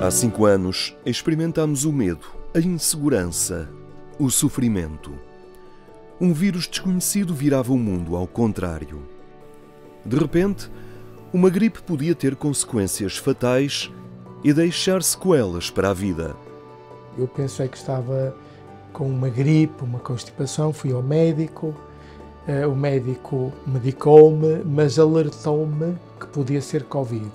Há 5 anos experimentamos o medo, a insegurança, o sofrimento. Um vírus desconhecido virava o mundo ao contrário. De repente, uma gripe podia ter consequências fatais e deixar sequelas para a vida. Eu pensei que estava com uma gripe, uma constipação, fui ao médico, o médico medicou-me, mas alertou-me que podia ser Covid,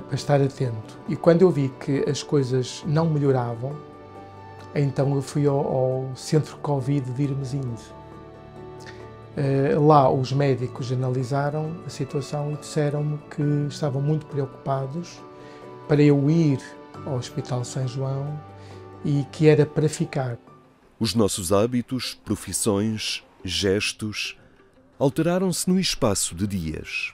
para estar atento. E quando eu vi que as coisas não melhoravam, então eu fui ao centro Covid de Irmezinhos. Lá os médicos analisaram a situação e disseram-me que estavam muito preocupados para eu ir ao Hospital São João e que era para ficar. Os nossos hábitos, profissões, gestos alteraram-se no espaço de dias.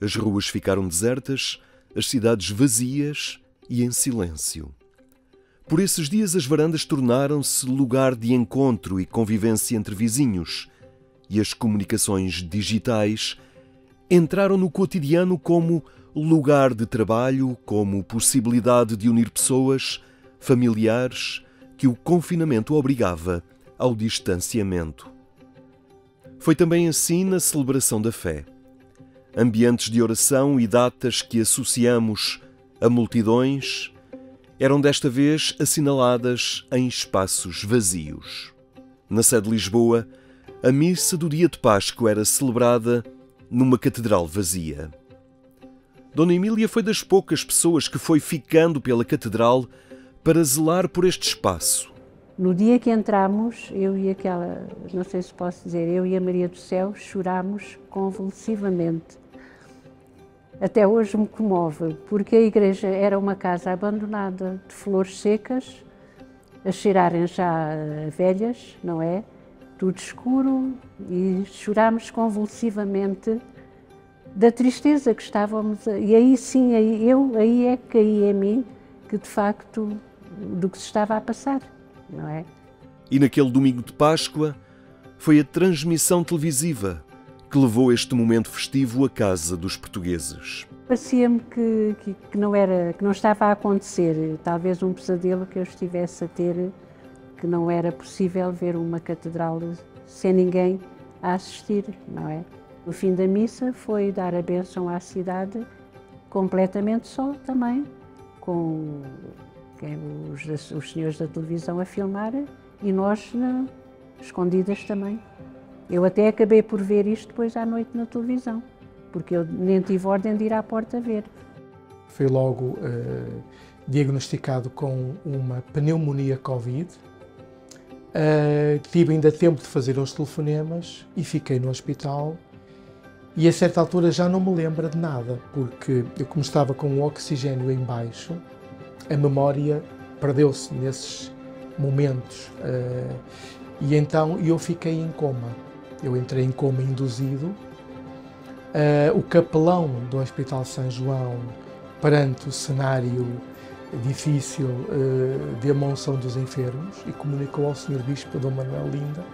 As ruas ficaram desertas, as cidades vazias e em silêncio. Por esses dias as varandas tornaram-se lugar de encontro e convivência entre vizinhos, e as comunicações digitais entraram no cotidiano como lugar de trabalho, como possibilidade de unir pessoas, familiares, que o confinamento obrigava ao distanciamento. Foi também assim na celebração da fé. Ambientes de oração e datas que associamos a multidões eram desta vez assinaladas em espaços vazios. Na sede de Lisboa, a missa do dia de Páscoa era celebrada numa catedral vazia. Dona Emília foi das poucas pessoas que foi ficando pela catedral para zelar por este espaço. No dia que entramos, eu e aquela, não sei se posso dizer, eu e a Maria do Céu chorámos convulsivamente. Até hoje me comove, porque a igreja era uma casa abandonada, de flores secas, a cheirarem já velhas, não é? Tudo escuro, e chorámos convulsivamente da tristeza que estávamos a... E aí sim, aí é que caí em mim, que de facto, do que se estava a passar, não é? E naquele domingo de Páscoa, foi a transmissão televisiva que levou este momento festivo à casa dos portugueses. Parecia-me que não estava a acontecer, talvez um pesadelo que eu estivesse a ter, que não era possível ver uma catedral sem ninguém a assistir, não é? O fim da missa foi dar a bênção à cidade, completamente só também, com os senhores da televisão a filmar e nós escondidas também. Eu até acabei por ver isto depois à noite na televisão, porque eu nem tive ordem de ir à porta ver. Fui logo diagnosticado com uma pneumonia Covid. Tive ainda tempo de fazer os telefonemas e fiquei no hospital. E a certa altura já não me lembro de nada, porque eu, como estava com o oxigênio em baixo, a memória perdeu-se nesses momentos. E então eu fiquei em coma. Eu entrei em coma induzido. O capelão do Hospital São João, perante o cenário difícil de amonção dos enfermos, e comunicou ao Sr. Bispo Dom Manuel Linda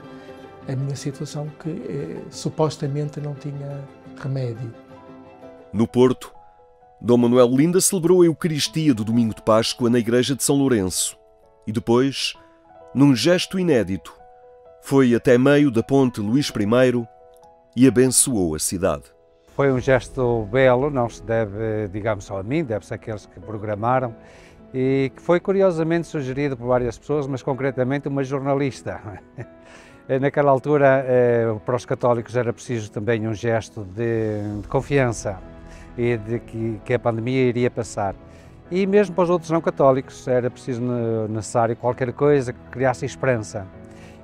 a minha situação, que supostamente não tinha remédio. No Porto, Dom Manuel Linda celebrou a Eucaristia do domingo de Páscoa na igreja de São Lourenço e depois, num gesto inédito, foi até meio da ponte Luís I e abençoou a cidade. Foi um gesto belo, não se deve, digamos, só a mim, deve-se àqueles que programaram, e que foi curiosamente sugerido por várias pessoas, mas concretamente uma jornalista. Naquela altura, para os católicos era preciso também um gesto de confiança e de que a pandemia iria passar. E mesmo para os outros não católicos era preciso, necessário qualquer coisa que criasse esperança.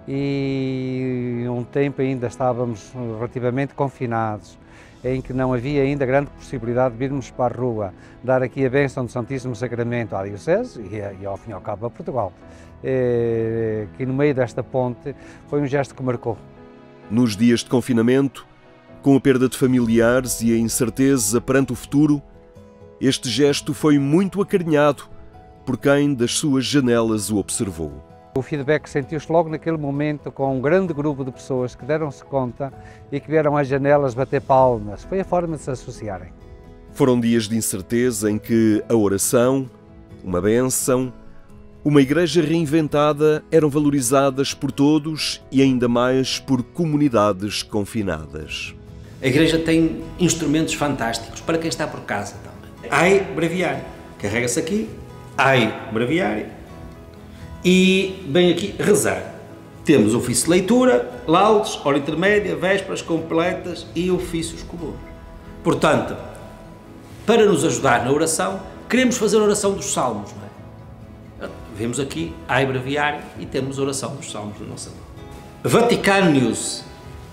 E um tempo ainda estávamos relativamente confinados, em que não havia ainda grande possibilidade de virmos para a rua, dar aqui a bênção do Santíssimo Sacramento à Diocese e ao fim e ao cabo a Portugal. Que no meio desta ponte foi um gesto que marcou. Nos dias de confinamento, com a perda de familiares e a incerteza perante o futuro, este gesto foi muito acarinhado por quem das suas janelas o observou. O feedback sentiu-se logo naquele momento com um grande grupo de pessoas que deram-se conta e que vieram às janelas bater palmas. Foi a forma de se associarem. Foram dias de incerteza em que a oração, uma bênção, uma igreja reinventada eram valorizadas por todos e ainda mais por comunidades confinadas. A igreja tem instrumentos fantásticos para quem está por casa também. Ai breviário, carrega-se aqui, ai breviário e vem aqui rezar. Temos ofício de leitura, laudes, hora intermédia, vésperas completas e ofícios comuns. Portanto, para nos ajudar na oração, queremos fazer a oração dos salmos, não é? Vemos aqui ai breviário e temos a oração dos salmos na nossa mão. Vaticano News,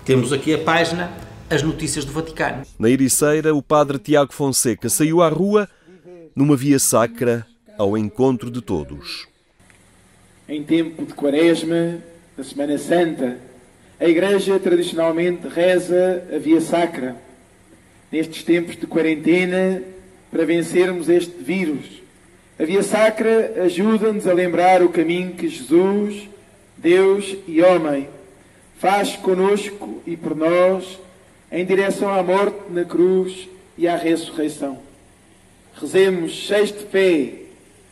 temos aqui a página As Notícias do Vaticano. Na Ericeira, o padre Tiago Fonseca saiu à rua numa via sacra ao encontro de todos. Em tempo de Quaresma, da Semana Santa, a Igreja tradicionalmente reza a via sacra. Nestes tempos de quarentena, para vencermos este vírus, a via sacra ajuda-nos a lembrar o caminho que Jesus, Deus e homem, faz conosco e por nós em direção à morte na cruz e à ressurreição. Rezemos cheios de fé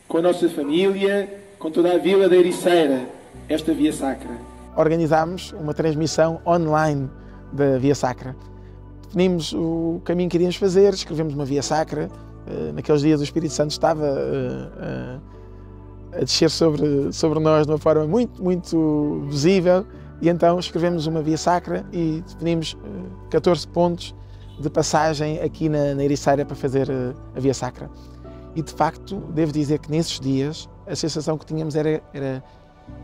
com a nossa família, com toda a vila da Ericeira, esta via sacra. Organizámos uma transmissão online da via sacra. Definimos o caminho que iríamos fazer, escrevemos uma via sacra. Naqueles dias o Espírito Santo estava a descer sobre nós de uma forma muito visível e então escrevemos uma via sacra e definimos 14 pontos de passagem aqui na Ericeira para fazer a via sacra. E de facto, devo dizer que nesses dias a sensação que tínhamos era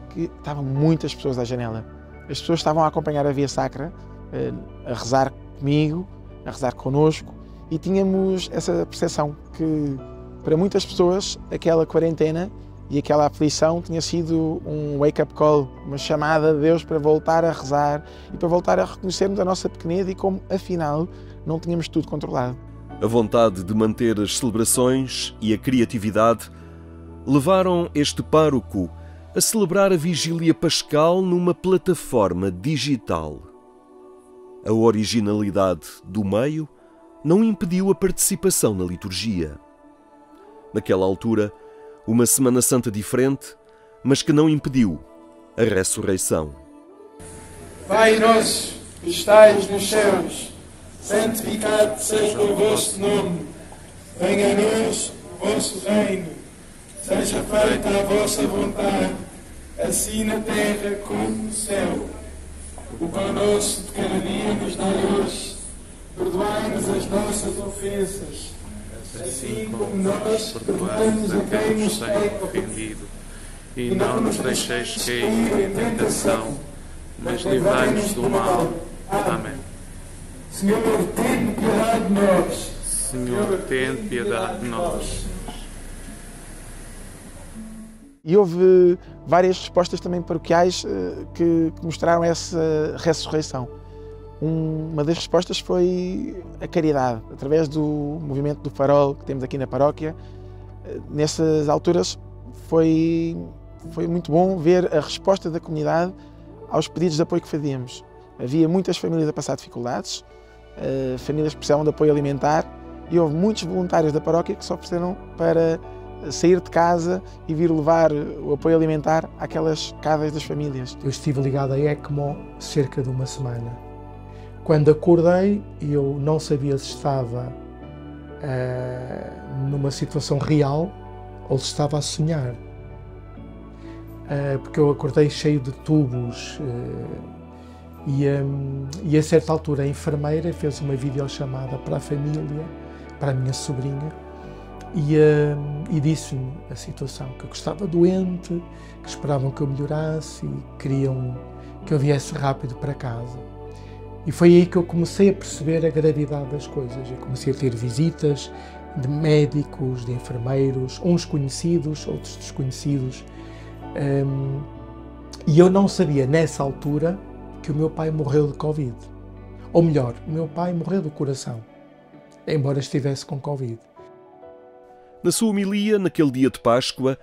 que estavam muitas pessoas à janela. As pessoas estavam a acompanhar a via sacra, a rezar comigo, a rezar connosco, e tínhamos essa percepção que para muitas pessoas aquela quarentena e aquela aflição tinha sido um wake-up call, uma chamada de Deus para voltar a rezar e para voltar a reconhecermos a nossa pequenez e como afinal não tínhamos tudo controlado. A vontade de manter as celebrações e a criatividade levaram este pároco a celebrar a Vigília Pascal numa plataforma digital. A originalidade do meio não impediu a participação na liturgia. Naquela altura, uma Semana Santa diferente, mas que não impediu a ressurreição. Pai nosso, que estais nos céus, santificado seja o vosso nome. Venha a nós o vosso reino. Seja feita a vossa vontade, assim na terra como no céu. O pão nosso de cada dia nos dai hoje. Perdoai-nos as nossas ofensas, assim como nós perdoamos a quem nos tem ofendido. E não nos deixeis cair em tentação, mas livrai-nos do mal. Amém. Senhor, tende piedade de nós. Senhor, tende piedade de nós. E houve várias respostas também paroquiais que mostraram essa ressurreição. Uma das respostas foi a caridade, através do movimento do Farol que temos aqui na paróquia. Nessas alturas foi muito bom ver a resposta da comunidade aos pedidos de apoio que fazíamos. Havia muitas famílias a passar dificuldades, famílias que precisavam de apoio alimentar e houve muitos voluntários da paróquia que se ofereceram para sair de casa e vir levar o apoio alimentar àquelas casas das famílias. Eu estive ligado à ECMO cerca de uma semana. Quando acordei, eu não sabia se estava numa situação real ou se estava a sonhar. Porque eu acordei cheio de tubos e a certa altura a enfermeira fez uma videochamada para a família, para a minha sobrinha, e disse-me a situação, que eu estava doente, que esperavam que eu melhorasse e queriam que eu viesse rápido para casa. E foi aí que eu comecei a perceber a gravidade das coisas. Eu comecei a ter visitas de médicos, de enfermeiros, uns conhecidos, outros desconhecidos. E eu não sabia, nessa altura, que o meu pai morreu de Covid. Ou melhor, o meu pai morreu do coração, embora estivesse com Covid. Na sua homilia, naquele dia de Páscoa,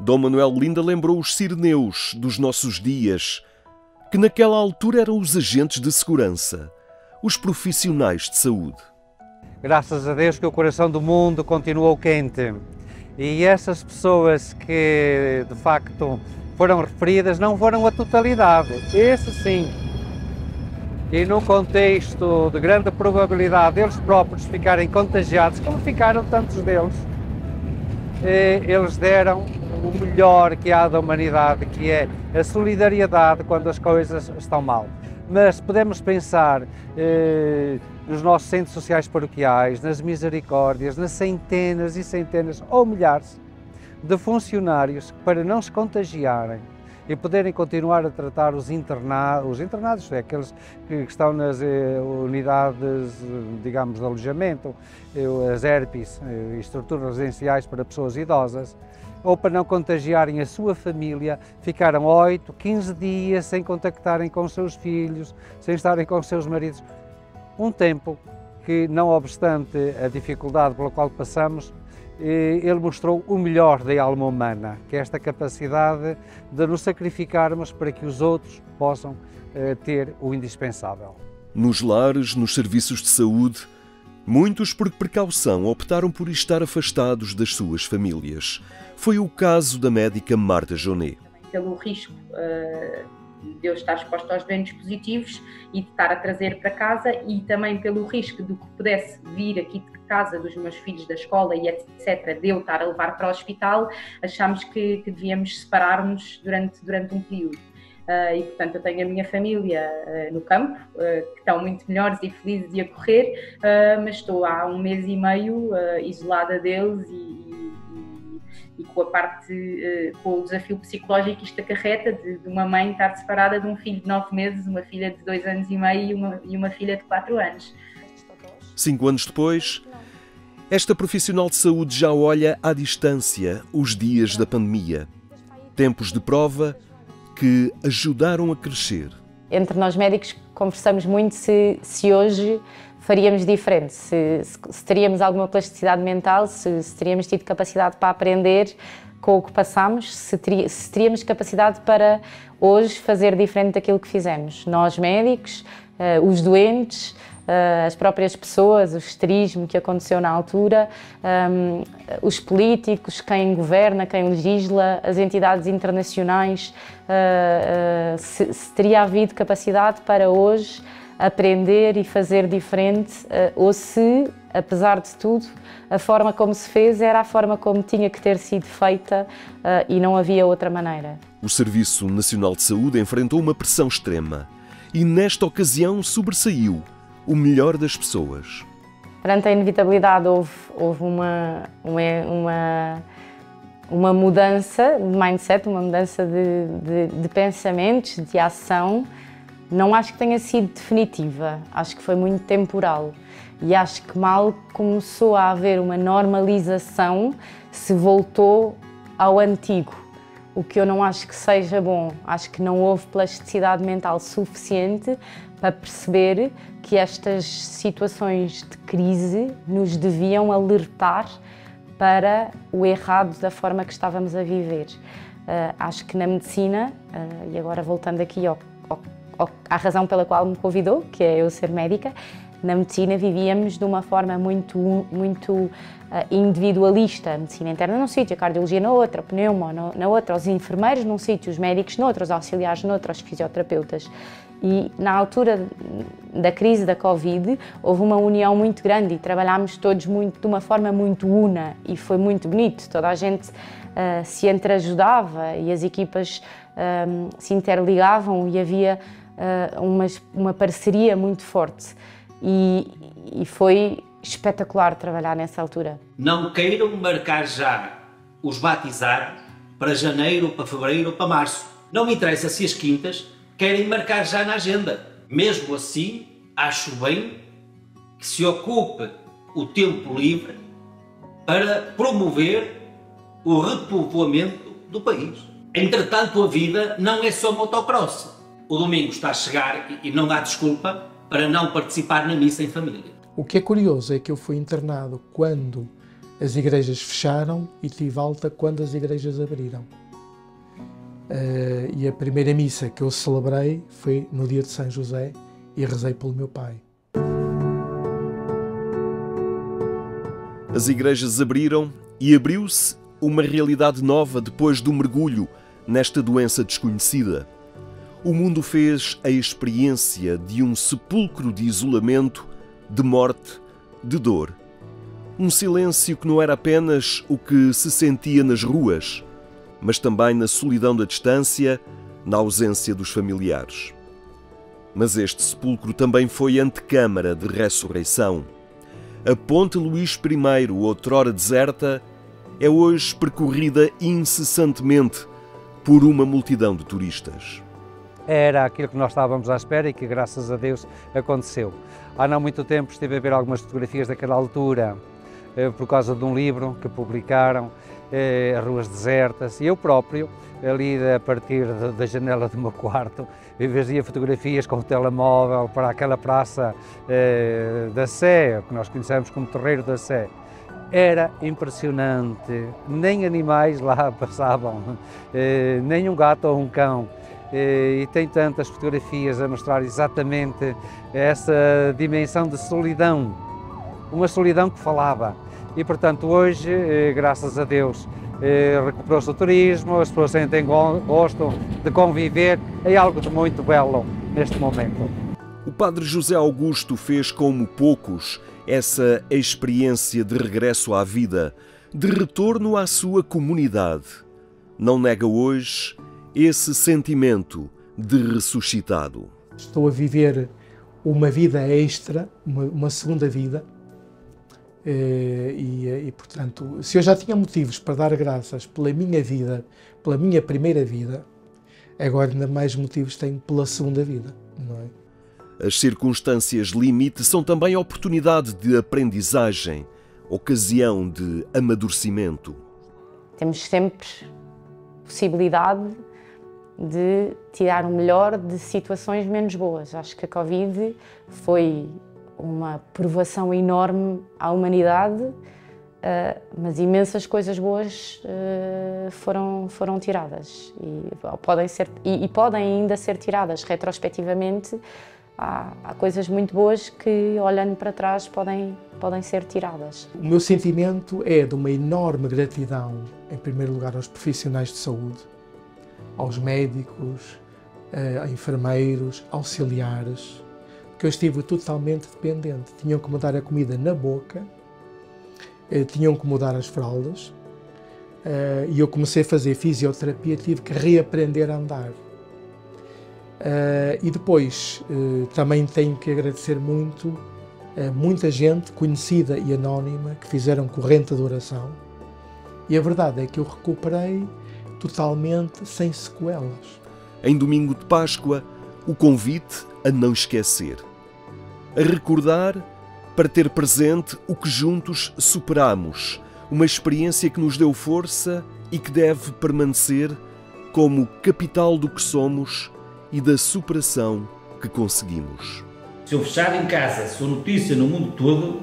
Dom Manuel Linda lembrou os sireneus dos nossos dias, que naquela altura eram os agentes de segurança, os profissionais de saúde. graças a Deus que o coração do mundo continuou quente. E essas pessoas que de facto foram referidas não foram a totalidade, esse sim. E num contexto de grande probabilidade deles próprios ficarem contagiados, como ficaram tantos deles, eles deram o melhor que há da humanidade, que é a solidariedade quando as coisas estão mal. Mas podemos pensar nos nossos centros sociais paroquiais, nas misericórdias, nas centenas e centenas ou milhares de funcionários que, para não se contagiarem e poderem continuar a tratar os internados, é aqueles que estão nas unidades, digamos, de alojamento, as ERPs, estruturas residenciais para pessoas idosas, ou para não contagiarem a sua família, ficaram 8, 15 dias sem contactarem com os seus filhos, sem estarem com os seus maridos. Um tempo que, não obstante a dificuldade pela qual passamos, ele mostrou o melhor da alma humana, que é esta capacidade de nos sacrificarmos para que os outros possam ter o indispensável. Nos lares, nos serviços de saúde, muitos, por precaução, optaram por estar afastados das suas famílias. Foi o caso da médica Marta Jonet. Pelo risco de eu estar exposto aos doentes positivos e de estar a trazer para casa, e também pelo risco do que pudesse vir aqui de casa dos meus filhos da escola e etc, de eu estar a levar para o hospital, achámos que devíamos separar-nos durante um período. E portanto eu tenho a minha família no campo, que estão muito melhores e felizes de a correr, mas estou há 1 mês e meio isolada deles e com a parte, com o desafio psicológico que isto acarreta de uma mãe estar separada de um filho de 9 meses, uma filha de 2 anos e meio e uma filha de 4 anos. 5 anos depois, esta profissional de saúde já olha à distância os dias da pandemia. Tempos de prova que ajudaram a crescer. Entre nós médicos conversamos muito se hoje faríamos diferente, se teríamos alguma plasticidade mental, se teríamos tido capacidade para aprender com o que passamos, se teríamos capacidade para hoje fazer diferente daquilo que fizemos. Nós médicos, os doentes, as próprias pessoas, o histerismo que aconteceu na altura, os políticos, quem governa, quem legisla, as entidades internacionais, se teria havido capacidade para hoje aprender e fazer diferente, ou se, apesar de tudo, a forma como se fez era a forma como tinha que ter sido feita e não havia outra maneira. O Serviço Nacional de Saúde enfrentou uma pressão extrema e, nesta ocasião, sobressaiu o melhor das pessoas. Perante a inevitabilidade houve uma mudança de mindset, uma mudança de pensamentos, de ação. Não acho que tenha sido definitiva, acho que foi muito temporal e acho que mal começou a haver uma normalização, se voltou ao antigo, o que eu não acho que seja bom. Acho que não houve plasticidade mental suficiente para perceber que estas situações de crise nos deviam alertar para o errado da forma que estávamos a viver. Acho que na medicina, e agora voltando aqui à razão pela qual me convidou, que é eu ser médica, na medicina vivíamos de uma forma muito individualista. A medicina interna num sítio, a cardiologia na outra, a pneuma na outra, os enfermeiros num sítio, os médicos noutro, os auxiliares noutro, os fisioterapeutas. E na altura da crise da Covid houve uma união muito grande e trabalhámos todos de uma forma muito una e foi muito bonito. Toda a gente se entreajudava e as equipas se interligavam e havia uma parceria muito forte e foi espetacular trabalhar nessa altura. Não queiram marcar já os batizados para janeiro, para fevereiro, para março. Não me interessa se as quintas querem marcar já na agenda. Mesmo assim, acho bem que se ocupe o tempo livre para promover o repovoamento do país. Entretanto, a vida não é só motocross. O domingo está a chegar e não há desculpa para não participar na missa em família. O que é curioso é que eu fui internado quando as igrejas fecharam e tive alta quando as igrejas abriram. E a primeira missa que eu celebrei foi no dia de São José e rezei pelo meu pai. As igrejas abriram e abriu-se uma realidade nova depois do mergulho nesta doença desconhecida. O mundo fez a experiência de um sepulcro de isolamento, de morte, de dor. Um silêncio que não era apenas o que se sentia nas ruas, mas também na solidão da distância, na ausência dos familiares. Mas este sepulcro também foi antecâmara de ressurreição. A Ponte Luís I, outrora deserta, é hoje percorrida incessantemente por uma multidão de turistas. Era aquilo que nós estávamos à espera e que, graças a Deus, aconteceu. Há não muito tempo estive a ver algumas fotografias daquela altura, por causa de um livro que publicaram, as ruas desertas, e eu próprio, ali a partir da janela do meu quarto, eu fazia fotografias com o telemóvel para aquela praça da Sé, que nós conhecemos como Terreiro da Sé. Era impressionante, nem animais lá passavam, nem um gato ou um cão. E tem tantas fotografias a mostrar exatamente essa dimensão de solidão, uma solidão que falava. E, portanto, hoje, graças a Deus, recuperou-se o turismo, as pessoas sentem gosto de conviver, é algo de muito belo neste momento. O padre José Augusto fez como poucos essa experiência de regresso à vida, de retorno à sua comunidade. Não nega hoje esse sentimento de ressuscitado. Estou a viver uma vida extra, uma segunda vida, e, portanto, se eu já tinha motivos para dar graças pela minha vida, pela minha primeira vida, agora ainda mais motivos tenho pela segunda vida, não é? As circunstâncias limite são também oportunidade de aprendizagem, ocasião de amadurecimento. Temos sempre possibilidade de tirar o melhor de situações menos boas. Acho que a Covid foi uma provação enorme à humanidade, mas imensas coisas boas foram tiradas e podem ainda ser tiradas retrospectivamente. Há coisas muito boas que, olhando para trás, podem ser tiradas. O meu sentimento é de uma enorme gratidão, em primeiro lugar, aos profissionais de saúde, aos médicos, a enfermeiros, auxiliares, que eu estive totalmente dependente. Tinham que me dar a comida na boca, tinham que mudar as fraldas, e eu comecei a fazer fisioterapia, tive que reaprender a andar. E depois também tenho que agradecer muito a muita gente conhecida e anónima que fizeram corrente de oração, e a verdade é que eu recuperei totalmente sem sequelas. Em domingo de Páscoa, o convite a não esquecer, a recordar para ter presente o que juntos superamos, uma experiência que nos deu força e que deve permanecer como capital do que somos e da superação que conseguimos. Se eu fechar em casa, sou notícia no mundo todo,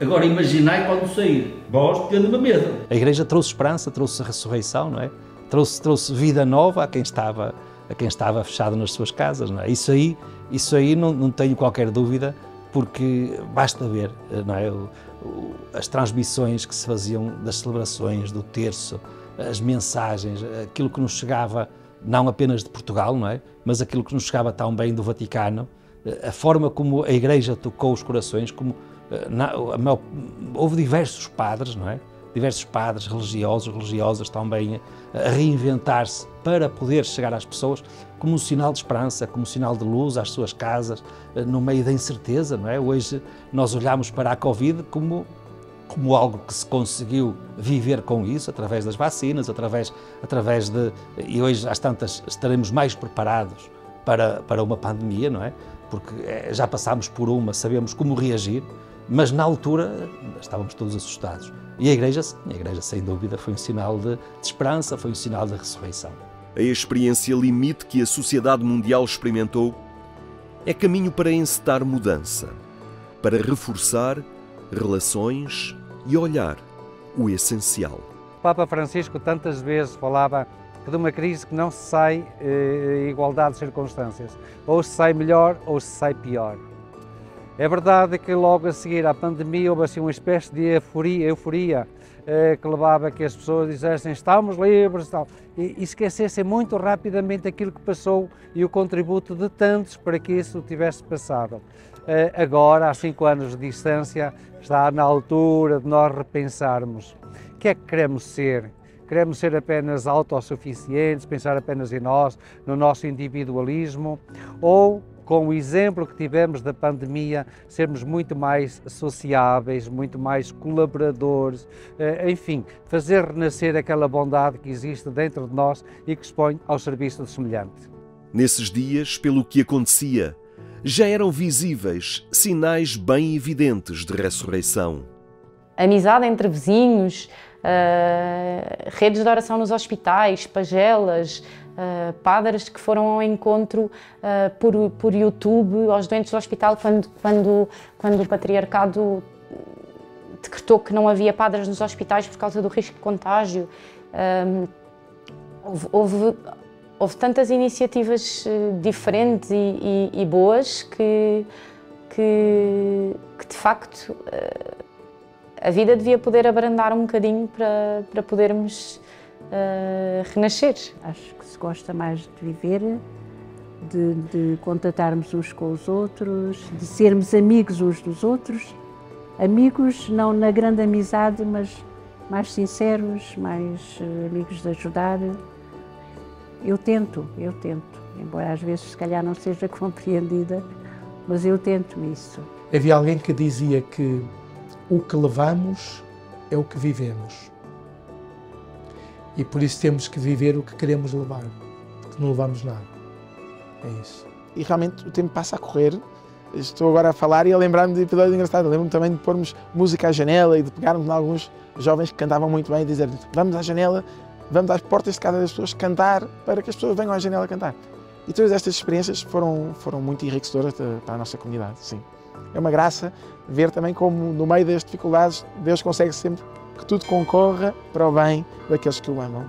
agora imaginai quando sair. Vós tendo-me medo. A Igreja trouxe esperança, trouxe a ressurreição, não é? Trouxe vida nova a quem estava fechado nas suas casas, não é? Isso aí não tenho qualquer dúvida, porque basta ver, não é? As transmissões que se faziam das celebrações, do terço, as mensagens, aquilo que nos chegava não apenas de Portugal, não é? Mas aquilo que nos chegava tão bem do Vaticano, a forma como a Igreja tocou os corações, como houve diversos padres, não é? Diversos padres religiosos, religiosas também a reinventar-se para poder chegar às pessoas como um sinal de esperança, como um sinal de luz às suas casas, no meio da incerteza, não é? Hoje nós olhamos para a Covid como algo que se conseguiu viver com isso, através das vacinas, através de... E hoje, às tantas, estaremos mais preparados para uma pandemia, não é? Porque já passámos por uma, sabemos como reagir, mas na altura estávamos todos assustados. E a Igreja, sem dúvida, foi um sinal de esperança, foi um sinal de ressurreição. A experiência limite que a sociedade mundial experimentou é caminho para encetar mudança, para reforçar relações e olhar o essencial. O Papa Francisco tantas vezes falava de uma crise que não se sai em igualdade de circunstâncias. Ou se sai melhor ou se sai pior. É verdade que logo a seguir à pandemia houve assim uma espécie de euforia que levava a que as pessoas dissessem estamos livres e esquecessem muito rapidamente aquilo que passou e o contributo de tantos para que isso tivesse passado. Agora, há 5 anos de distância, está na altura de nós repensarmos o que é que queremos ser. Queremos ser apenas autossuficientes, pensar apenas em nós, no nosso individualismo, ou, com o exemplo que tivemos da pandemia, sermos muito mais sociáveis, muito mais colaboradores, enfim, fazer renascer aquela bondade que existe dentro de nós e que se põe ao serviço do semelhante. Nesses dias, pelo que acontecia, já eram visíveis sinais bem evidentes de ressurreição. Amizade entre vizinhos, redes de oração nos hospitais, pagelas, padres que foram ao encontro por YouTube aos doentes do hospital quando o patriarcado decretou que não havia padres nos hospitais por causa do risco de contágio. Houve tantas iniciativas diferentes e boas que de facto a vida devia poder abrandar um bocadinho para podermos renascer. Acho que se gosta mais de viver, de contatarmos uns com os outros, de sermos amigos uns dos outros. Amigos não na grande amizade, mas mais sinceros, mais amigos de ajudar. Eu tento, embora às vezes se calhar não seja compreendida, mas eu tento isso. Havia alguém que dizia que o que levamos é o que vivemos. E por isso temos que viver o que queremos levar, porque não levamos nada. É isso. E realmente o tempo passa a correr. Estou agora a falar e a lembrar-me de episódios engraçados. Lembro-me também de pormos música à janela e de pegarmos em alguns jovens que cantavam muito bem e dizer vamos à janela, vamos às portas de casa das pessoas cantar para que as pessoas venham à janela cantar. E todas estas experiências foram muito enriquecedoras para a nossa comunidade, sim. É uma graça ver também como no meio das dificuldades Deus consegue sempre que tudo concorra para o bem daqueles que o amam.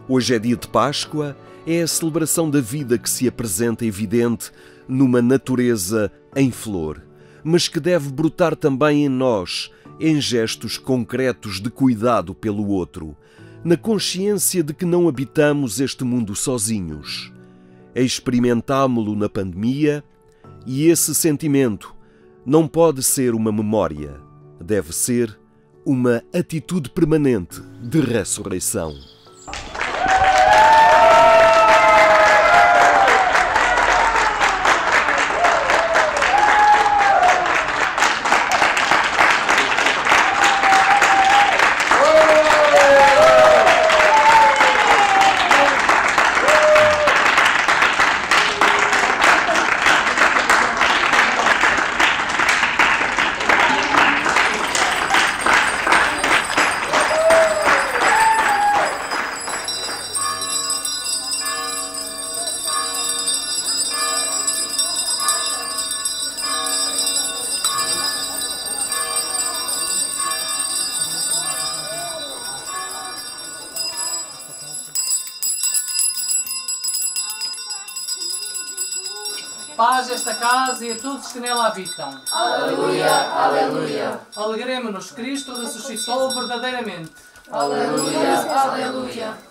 Hoje é dia de Páscoa, é a celebração da vida que se apresenta evidente numa natureza em flor, mas que deve brotar também em nós, em gestos concretos de cuidado pelo outro, na consciência de que não habitamos este mundo sozinhos. Experimentámo-lo na pandemia e esse sentimento não pode ser uma memória, deve ser uma atitude permanente de ressurreição. Paz esta casa e a todos que nela habitam. Aleluia, aleluia. Alegremo-nos, Cristo ressuscitou verdadeiramente. Aleluia, aleluia.